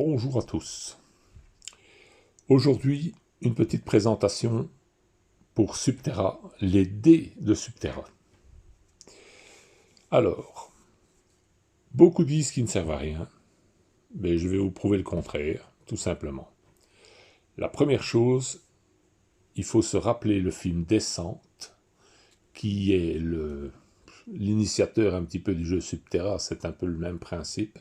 Bonjour à tous. Aujourd'hui, une petite présentation pour Subterra, les dés de Subterra. Alors, beaucoup disent qu'ils ne servent à rien, mais je vais vous prouver le contraire, tout simplement. La première chose, il faut se rappeler le film Descente, qui est l'initiateur un petit peu du jeu Subterra, c'est un peu le même principe.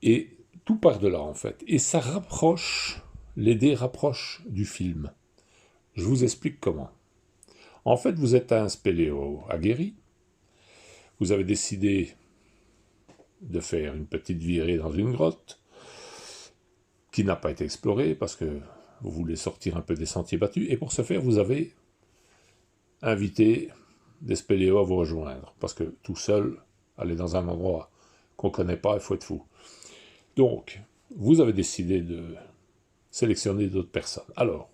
Et tout part de là, en fait. Et ça rapproche, les dés rapprochent du film. Je vous explique comment. En fait, vous êtes un spéléo aguerri. Vous avez décidé de faire une petite virée dans une grotte qui n'a pas été explorée parce que vous voulez sortir un peu des sentiers battus. Et pour ce faire, vous avez invité des spéléos à vous rejoindre. Parce que tout seul, aller dans un endroit qu'on ne connaît pas, il faut être fou. Donc, vous avez décidé de sélectionner d'autres personnes. Alors,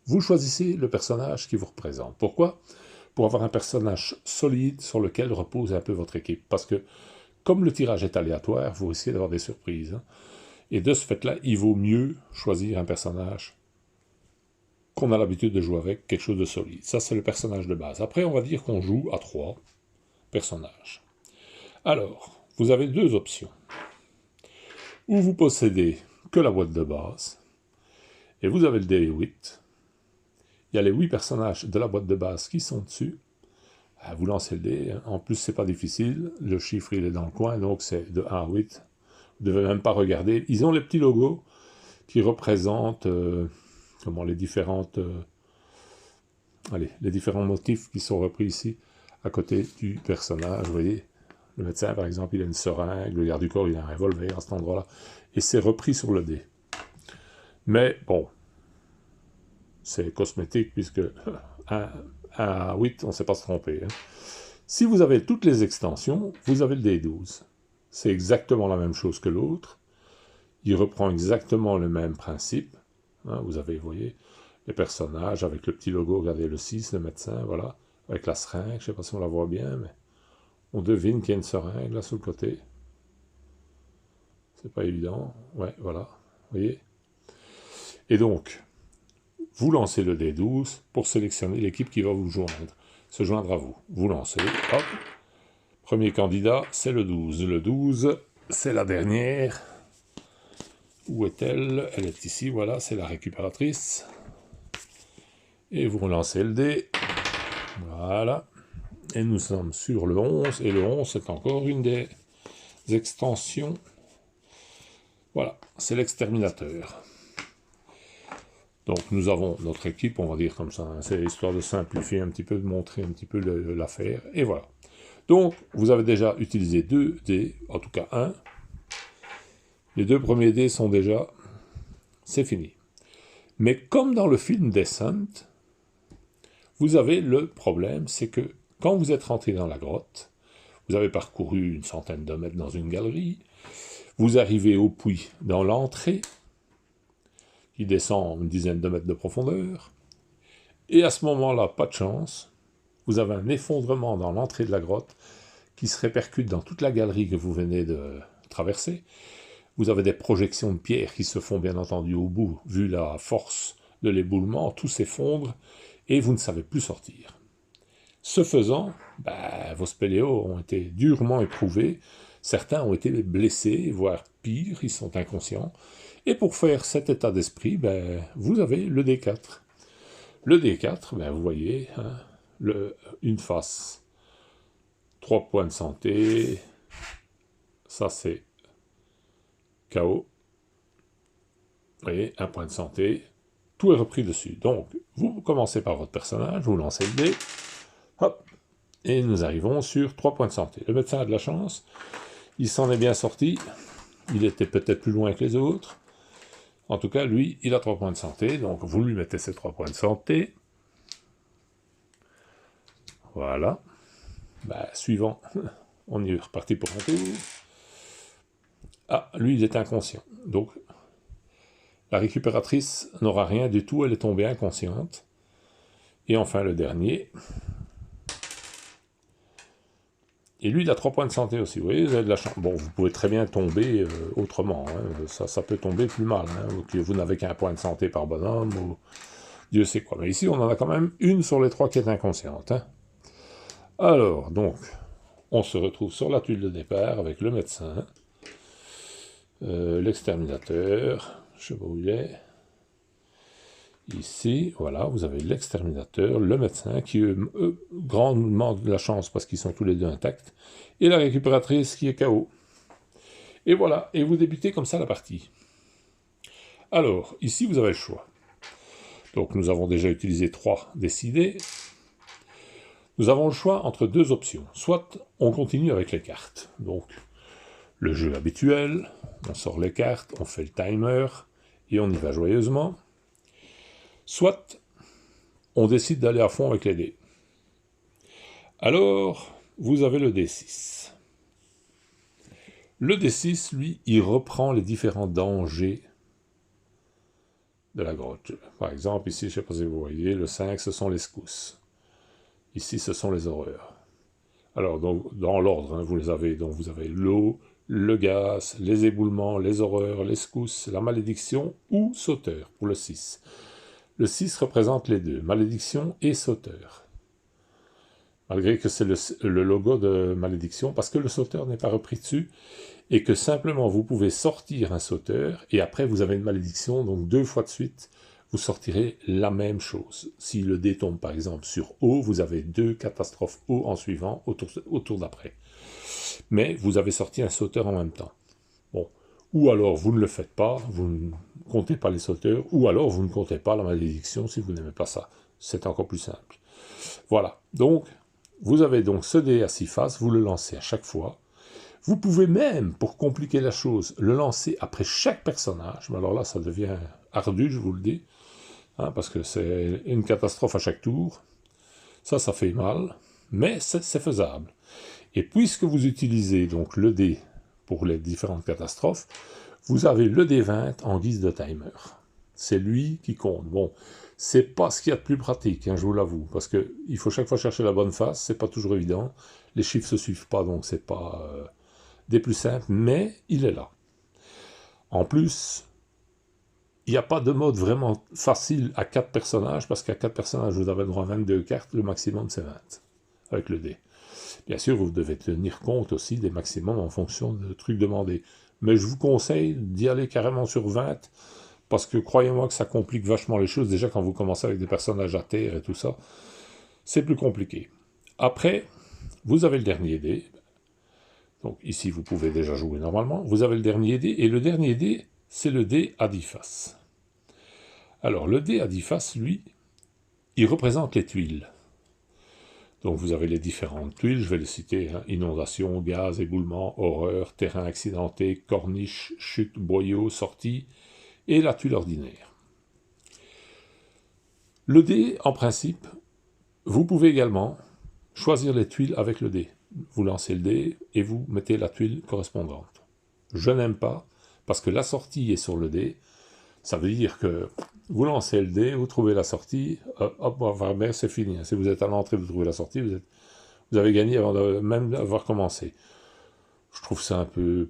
vous choisissez le personnage qui vous représente. Pourquoi ? Pour avoir un personnage solide sur lequel repose un peu votre équipe. Parce que, comme le tirage est aléatoire, vous risquez d'avoir des surprises. Et de ce fait-là, il vaut mieux choisir un personnage qu'on a l'habitude de jouer avec, quelque chose de solide. Ça, c'est le personnage de base. Après, on va dire qu'on joue à 3 personnages. Alors, vous avez 2 options. Ou vous possédez que la boîte de base, et vous avez le D8. Il y a les 8 personnages de la boîte de base qui sont dessus. Vous lancez le dé. En plus, c'est pas difficile. Le chiffre, il est dans le coin, donc c'est de 1 à 8. Vous ne devez même pas regarder. Ils ont les petits logos qui représentent les différentes... les différents motifs qui sont repris ici, à côté du personnage. Vous voyez, le médecin, par exemple, il a une seringue. Le garde du corps, il a un revolver à cet endroit-là. Et c'est repris sur le dé. Mais, bon... c'est cosmétique, puisque 1 à 8, on ne sait pas se tromper. Si vous avez toutes les extensions, vous avez le D12. C'est exactement la même chose que l'autre. Il reprend exactement le même principe. Vous avez, vous voyez, les personnages avec le petit logo, regardez le 6, le médecin, voilà, avec la seringue, je ne sais pas si on la voit bien, mais on devine qu'il y a une seringue là sur le côté. C'est pas évident. Ouais, voilà, vous voyez. Et donc, vous lancez le D12 pour sélectionner l'équipe qui va vous se joindre à vous. Vous lancez, hop. Premier candidat, c'est le 12. Le 12, c'est la dernière. Où est-elle? Elle est ici, voilà, c'est la récupératrice. Et vous relancez le dé. Voilà. Et nous sommes sur le 11. Et le 11, c'est encore une des extensions. Voilà, c'est l'exterminateur. Donc nous avons notre équipe, on va dire comme ça, c'est histoire de simplifier un petit peu, de montrer un petit peu l'affaire, et voilà. Donc vous avez déjà utilisé 2 dés, en tout cas 1. Les 2 premiers dés sont déjà... c'est fini. Mais comme dans le film Descent, vous avez le problème, c'est que quand vous êtes rentré dans la grotte, vous avez parcouru une centaine de mètres dans une galerie, vous arrivez au puits dans l'entrée, qui descend une dizaine de mètres de profondeur, et à ce moment-là, pas de chance, vous avez un effondrement dans l'entrée de la grotte qui se répercute dans toute la galerie que vous venez de traverser. Vous avez des projections de pierre qui se font bien entendu au bout, vu la force de l'éboulement, tout s'effondre, et vous ne savez plus sortir. Ce faisant, vos spéléos ont été durement éprouvés, certains ont été blessés, voire pire, ils sont inconscients. Et pour faire cet état d'esprit, vous avez le D4. Le D4, vous voyez, une face, 3 points de santé, ça c'est KO, vous voyez, 1 point de santé, tout est repris dessus. Donc, vous commencez par votre personnage, vous lancez le dé, hop, et nous arrivons sur 3 points de santé. Le médecin a de la chance, il s'en est bien sorti, il était peut-être plus loin que les autres. En tout cas, lui, il a 3 points de santé, donc vous lui mettez ces 3 points de santé. Voilà. Suivant, on y est reparti pour un tour. Ah, lui, il est inconscient. Donc, la récupératrice n'aura rien du tout, elle est tombée inconsciente. Et enfin, le dernier, Et lui, il a 3 points de santé aussi. Vous voyez, vous avez de la chance. Bon, vous pouvez très bien tomber autrement. Hein. Ça peut tomber plus mal. Hein. Que vous n'avez qu'un point de santé par bonhomme, ou Dieu sait quoi. Mais ici, on en a quand même une sur les 3 qui est inconsciente. Hein. Alors, donc, on se retrouve sur la tuile de départ avec le médecin, l'exterminateur, je sais pas où il est. Ici, voilà, vous avez l'exterminateur, le médecin, qui grandement de la chance parce qu'ils sont tous les deux intacts, et la récupératrice qui est KO. Et voilà, et vous débutez comme ça la partie. Alors, ici, vous avez le choix. Donc, nous avons déjà utilisé 3 décidés. Nous avons le choix entre 2 options. Soit on continue avec les cartes. Donc, le jeu habituel, on sort les cartes, on fait le timer, et on y va joyeusement. Soit on décide d'aller à fond avec les dés. Alors, vous avez le D6. Le D6, lui, il reprend les différents dangers de la grotte. Par exemple, ici, je ne sais pas si vous voyez, le 5, ce sont les secousses. Ici, ce sont les horreurs. Alors, donc, dans l'ordre, hein, vous les avez. Donc, vous avez l'eau, le gaz, les éboulements, les horreurs, les secousses, la malédiction ou sauteur, pour le 6. Le 6 représente les deux, malédiction et sauteur. Malgré que c'est le logo de malédiction, parce que le sauteur n'est pas repris dessus, et que simplement vous pouvez sortir un sauteur, et après vous avez une malédiction, donc 2 fois de suite, vous sortirez la même chose. Si le dé tombe par exemple sur eau, vous avez 2 catastrophes eau en suivant au tour d'après. Mais vous avez sorti un sauteur en même temps. Bon. Ou alors vous ne le faites pas, vous ne comptez pas les sauteurs, ou alors vous ne comptez pas la malédiction si vous n'aimez pas ça. C'est encore plus simple. Voilà. Donc, vous avez donc ce dé à 6 faces, vous le lancez à chaque fois. Vous pouvez même, pour compliquer la chose, le lancer après chaque personnage. Mais alors là, ça devient ardu, je vous le dis, hein, parce que c'est une catastrophe à chaque tour. Ça fait mal, mais c'est faisable. Et puisque vous utilisez donc le dé pour les différentes catastrophes, vous avez le dé 20 en guise de timer. C'est lui qui compte. Bon, c'est pas ce qu'il y a de plus pratique, hein, je vous l'avoue, parce qu'il faut chaque fois chercher la bonne face, c'est pas toujours évident. Les chiffres se suivent pas, donc c'est pas des plus simples, mais il est là. En plus, il n'y a pas de mode vraiment facile à 4 personnages, parce qu'à 4 personnages, vous avez le droit à 22 cartes, le maximum c'est 20, avec le dé. Bien sûr, vous devez tenir compte aussi des maximums en fonction de trucs demandés. Mais je vous conseille d'y aller carrément sur 20, parce que croyez-moi que ça complique vachement les choses. Déjà, quand vous commencez avec des personnages à terre et tout ça, c'est plus compliqué. Après, vous avez le dernier dé. Donc ici, vous pouvez déjà jouer normalement. Vous avez le dernier dé, et le dernier dé, c'est le dé à 10 faces. Alors, le dé à 10 faces, lui, il représente les tuiles. Donc vous avez les différentes tuiles, je vais les citer, hein, inondation, gaz, éboulement, horreur, terrain accidenté, corniche, chute, boyau, sortie, et la tuile ordinaire. Le dé, en principe, vous pouvez également choisir les tuiles avec le dé. Vous lancez le dé et vous mettez la tuile correspondante. Je n'aime pas, parce que la sortie est sur le dé. Ça veut dire que vous lancez le dé, vous trouvez la sortie, hop, ben, c'est fini. Si vous êtes à l'entrée, vous trouvez la sortie, vous avez gagné avant de même avoir commencé. Je trouve ça un peu...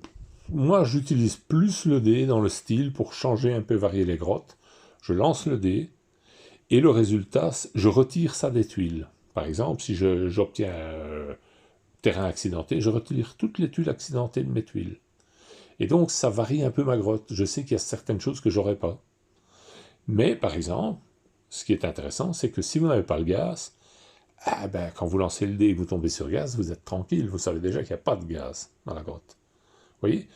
Moi, j'utilise plus le dé dans le style pour changer un peu, varier les grottes. Je lance le dé, et le résultat, je retire ça des tuiles. Par exemple, si j'obtiens terrain accidenté, je retire toutes les tuiles accidentées de mes tuiles. Et donc, ça varie un peu ma grotte. Je sais qu'il y a certaines choses que j'aurais pas. Mais, par exemple, ce qui est intéressant, c'est que si vous n'avez pas le gaz, quand vous lancez le dé et vous tombez sur gaz, vous êtes tranquille. Vous savez déjà qu'il n'y a pas de gaz dans la grotte. Vous voyez?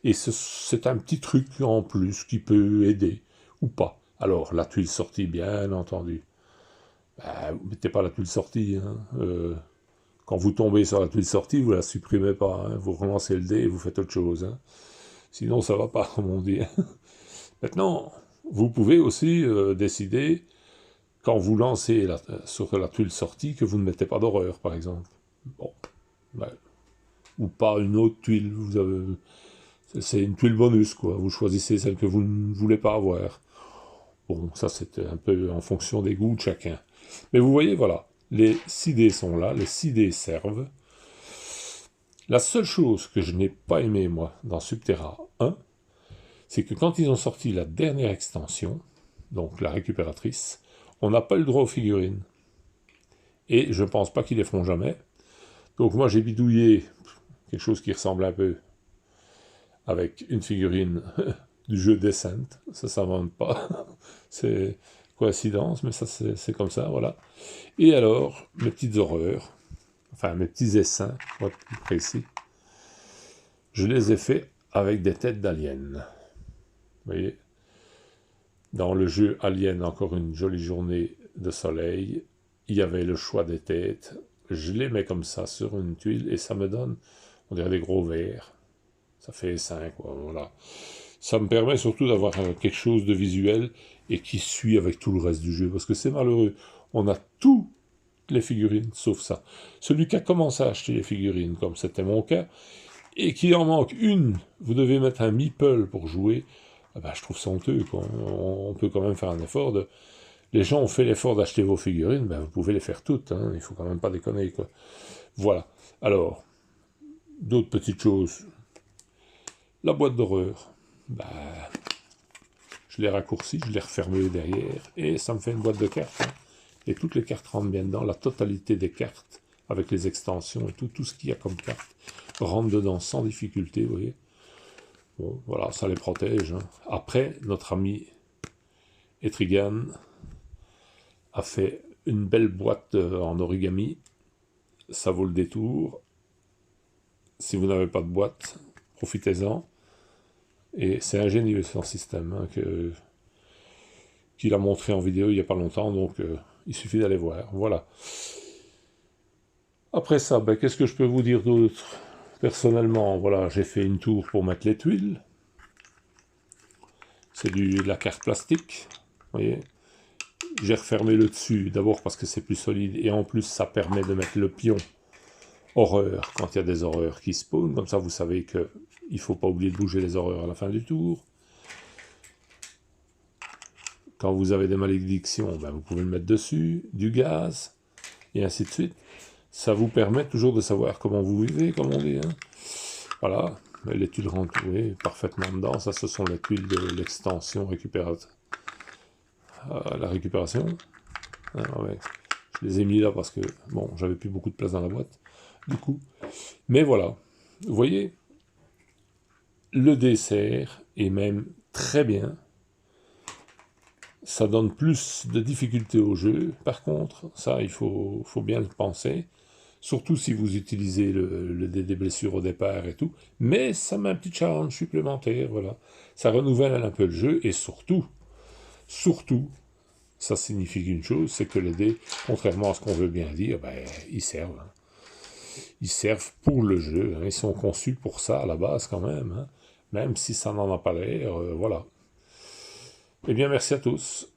Et c'est un petit truc en plus qui peut aider, ou pas. Alors, la tuile sortie, bien entendu. Vous ne mettez pas la tuile sortie. Hein. Quand vous tombez sur la tuile sortie, vous ne la supprimez pas. Hein. Vous relancez le dé et vous faites autre chose. Hein. Sinon, ça ne va pas, comme on dit. Maintenant, vous pouvez aussi décider, quand vous lancez sur la tuile sortie, que vous ne mettez pas d'horreur, par exemple. Bon, ou pas une autre tuile. C'est une tuile bonus, quoi. Vous choisissez celle que vous ne voulez pas avoir. Bon, ça, c'est un peu en fonction des goûts de chacun. Mais vous voyez, voilà, les 6 dés sont là, les 6 dés servent. La seule chose que je n'ai pas aimé, moi, dans Subterra 1, c'est que quand ils ont sorti la dernière extension, donc la récupératrice, on n'a pas eu le droit aux figurines. Et je ne pense pas qu'ils les feront jamais. Donc moi j'ai bidouillé quelque chose qui ressemble un peu avec une figurine du jeu Descent. Ça s'invente pas. C'est coïncidence, mais ça c'est comme ça, voilà. Et alors, mes petites horreurs, enfin mes petits essaims, pour être plus précis, je les ai faits avec des têtes d'aliens. Vous voyez, dans le jeu Alien, encore une jolie journée de soleil, il y avait le choix des têtes. Je les mets comme ça sur une tuile et ça me donne, on dirait des gros vers. Ça fait 5, voilà. Ça me permet surtout d'avoir quelque chose de visuel et qui suit avec tout le reste du jeu, parce que c'est malheureux. On a toutes les figurines, sauf ça. Celui qui a commencé à acheter les figurines, comme c'était mon cas, et qui en manque une, vous devez mettre un meeple pour jouer, ah ben, je trouve ça honteux, quoi. On peut quand même faire un effort de... Les gens ont fait l'effort d'acheter vos figurines, ben vous pouvez les faire toutes, hein. Il faut quand même pas déconner, quoi. Voilà. Alors, d'autres petites choses. La boîte d'horreur, ben, je l'ai raccourcie, je l'ai refermée derrière, et ça me fait une boîte de cartes, hein. Et toutes les cartes rentrent bien dedans, la totalité des cartes, avec les extensions et tout ce qu'il y a comme carte, rentre dedans sans difficulté, vous voyez. Bon, voilà, ça les protège, hein. Après, notre ami Etrigan a fait une belle boîte en origami, ça vaut le détour. Si vous n'avez pas de boîte, profitez-en. Et c'est ingénieux son système, hein, qu'il a montré en vidéo il n'y a pas longtemps, donc il suffit d'aller voir. Voilà. Après ça, ben, qu'est-ce que je peux vous dire d'autre? Personnellement, voilà, j'ai fait une tour pour mettre les tuiles. C'est de la carte plastique, vous voyez. J'ai refermé le dessus, d'abord parce que c'est plus solide, et en plus ça permet de mettre le pion horreur quand il y a des horreurs qui spawnent, comme ça vous savez qu'il ne faut pas oublier de bouger les horreurs à la fin du tour. Quand vous avez des malédictions, ben vous pouvez le mettre dessus, du gaz, et ainsi de suite. Ça vous permet toujours de savoir comment vous vivez, comme on dit, hein. Voilà, les tuiles rentrent parfaitement dedans. Ça, ce sont les tuiles de l'extension la récupération. Ah, ouais. Je les ai mis là parce que, bon, j'avais plus beaucoup de place dans la boîte, du coup. Mais voilà, vous voyez, le dessert est même très bien. Ça donne plus de difficultés au jeu, par contre, ça, il faut bien le penser. Surtout si vous utilisez le dé des blessures au départ et tout. Mais ça met un petit challenge supplémentaire, voilà. Ça renouvelle un peu le jeu, et surtout, ça signifie qu'une chose, c'est que les dés, contrairement à ce qu'on veut bien dire, ben, ils servent. Hein. Ils servent pour le jeu, hein. Ils sont conçus pour ça à la base quand même. Hein. Même si ça n'en a pas l'air, voilà. Eh bien, merci à tous.